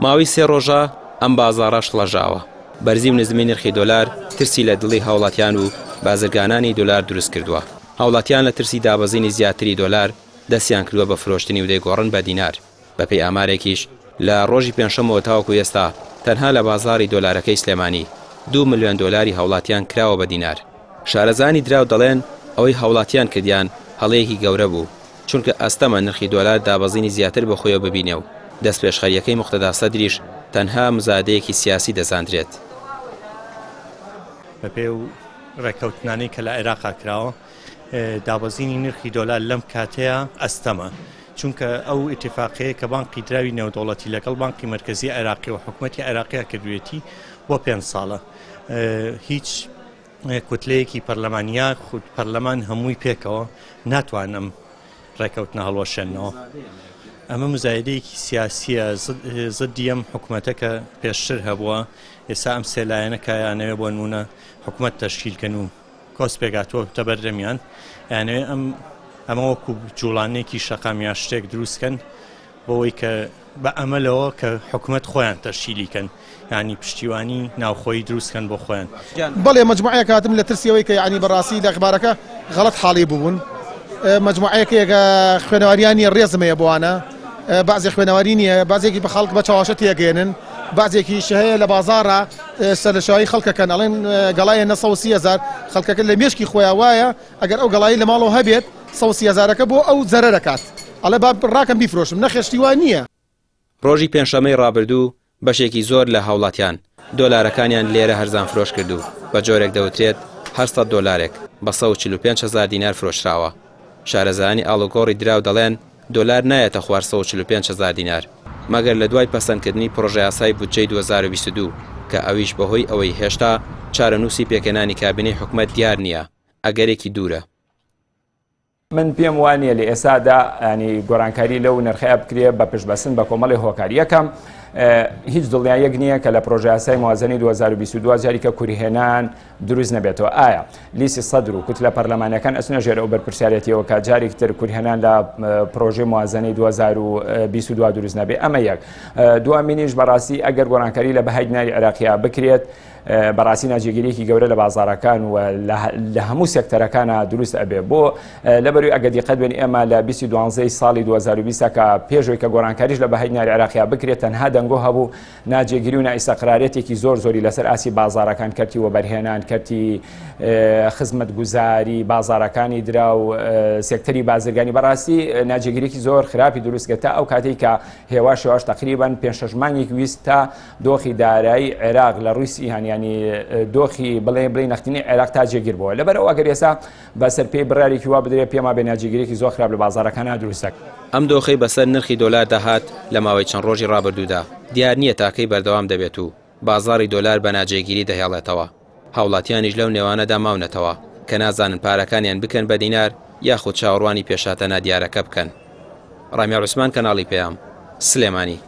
ماوەی 3 ڕۆژە ئەم بازاڕە شڵەژاوە. بەرزی و نزمی نرخی دۆلار ترسی لە دڵی هاوڵاتیان و بازرگانانی دۆلار دروست کردووە. هاوڵاتیان لە ترسی دابەزینی زیاتری دۆلار دەستیان کردووە بە فرۆشتنی و دەیگۆڕن بە دینار. بەپێی ئامارێکیش لە ڕۆژی پێنجشەمەوە تاوەکو ئێستا تەنها لە بازاڕی دۆلارەکەی سلێمانی 2 ملیۆن دۆلاری هاوڵاتیان کراوە بە دینار. شارەزانی دراو دەڵێن ئەوەی هاوڵاتیان کردیان هەڵەیەکی گەورە بوو، چونکە ئەستەمە نرخی دۆلار دابەزینی زیاتر بەخۆیەوە ببینێ و دەست پێشخەریەکەی موقتەدا سەدریش تەنها مزادەیەکی سیاسی دەزاندرێت. بەپێ و ڕێکەوتنانەی کە لە عێراقا کراوە دابەزینی نرخی دۆلار لەم کاتەیە ئەستەمە، چونکە ئەو ئیتیفاقەیە کە بانقی دراوی نێودەوڵەتی لەگەڵ بانقی مرکزی عێراقی و حکوومەتی عێراقیە کردوێتی بۆ 5 ساڵە. هیچ کوتلەیەکی پەرلەمانیا خود پەرلەمان هەمووی پێکەوە ناتوانم ڕێکەوتنە هەڵوەشێنەوە. ئەمە مزایدەیەکی سیاسیە زدی ئەم حکوومەتەکە پێشتر هەبووە. ئێستا ئەم سێلایەنەکە یانەوێ بۆ نمونە حکوومەت تەشکیلکەن و کۆس پێگاتوە تەبەردەمیان، یانەوێ ئەمە وەکو جوڵانێکی شەقامیان شتێک دروستکەن بۆەوەی کە بە ئەمەلەوە کە حکوومەت خۆیان تەشکیلیکەن، ینی پشتیوانی ناوخۆی دروستکەن بۆ خۆیان. بەڵێ مجموعەیە کاتم لە ترسیەوەی کە یعنی بەڕاستی لە ئەخبارەکە غەڵەت حاڵی بوون. مجموعەیەکێکە خوێنەوەریانی ڕێزمەیە بوانە، بعضی خوێنەوەری نییە، بعضێکی بە خەڵک بە چاواشە تێگەێنن، بعضێکی شەهەیە لە بازاڕە سەرلەشایی خەڵکەکەن ئەڵێن گەڵایە 930,000 خەڵکەکە لە مێشکی خۆیان وایە ئەگەر ئەو گەڵایی لە ماڵەوە هەبێت 130,000ەکە بۆ ئەو زەرە دەکات. ئەڵێ با ڕاکەم بیفرۆشم، نەخێشتی وان نییە. ڕۆژی پێنجشەمەی ڕابردوو بەشێکی زۆر لە هاوڵاتیان دۆلارەکانیان لێرە هەرزان فرۆش کردو، بە جۆرێک دەوترێت 800 دۆلارێک بە 145,000 دینار فرۆشراوە. شارەزانی ئاڵوگۆڕی دراو دەڵێن دۆلار نایەتە خوار 145,000 دینار مەگەر لە دوای پەسەندکردنی پرۆژە یاسای بودجەی 2022 کە ئەویش بەهۆی ئەوەی هێشتا چارەنووسی پێکەنانی کابینەی حکوومەت دیار نییە، ئەگەرێکی دوورە. من پێم وانە لە ئێسادا ینی گۆڕانکاری لەو نرخەیە بکرێ بە پشتبەسن بە کۆمەڵی هۆکاری. یەکەم هیچ دڵنیاییەک نییە کە لە پرۆژە یاسای موازنەی 2022 جاریکە کوریهێنان دروست نەبێتەوە. ئایا لیستی سەدر و کوتلە پەرلەمانەکان ئەچنە ژێر ئەو بەرپرسیارەتیەوە کە جارێکتر کوریهێنان لە پرۆژەی موازنەی 2022 دروست نەبێت؟ ئەمە یەک. دوامینیش بەڕاستی ئەگەر گۆڕانکاری لە بەهای دیناری عێراقیا بکرێت بەڕاستی ناجێگیریەکی گەورە لە بازاڕەکان و لە هەموو سێکتەرەکانە دروست ئەبێ. بۆ لەبەروی ئەگەر دیقەت بێن ئێمە لە 22 ساڵی 2020 کە پێشەوەی کە گۆڕانکاریش لە بەهای دیناری عێراقیا بکرێت تەنها دەنگۆ هەبوو ناجێگیری و نائیسەقرارێتێکی زۆری لەسەر ئاسی بازاڕەکان کەرتی وەبەرهێنان، کەرتی خزمەتگوزاری، بازاڕەکانی درا و سێکتەری بازرگانی. بەڕاستی ناجێگیرێکی زۆر خراپی دروستکە تا ئەو کاتێک کە هێواشەوەش تقریبان 5-6 مانگێک ویست تا دۆخی دارایی عێراق لە ڕووسی ینی دۆخی بڵێ نەختینی عێراق تا جێگیر بووە. لەبەرەوە ئەگەر ئێستا بەسەر پێی بڕارێکی وا بدرێت پێما بێ ناجێگیرێکی زۆر خراپ لە بازاڕەکانە دروستە. ئەم دۆخەی بەسەر نرخی دۆلار داهات لە ماوەی چەند ڕۆژی ڕابردوودا دیار نییە تاکەی بەردەوام دەبێت و بازاڕی دۆلار بە ناجێگیری دەهێڵێتەوە. هاوڵاتیانیش لەو نێوانەدا ماونەتەوە کە نازانن پارەکانیان بکەن بە دینار یاخود چاوەڕوانی پێشاتە نادیارەکە بکەن. ڕامیار عوسمان، کەناڵی پێام، سلێمانی.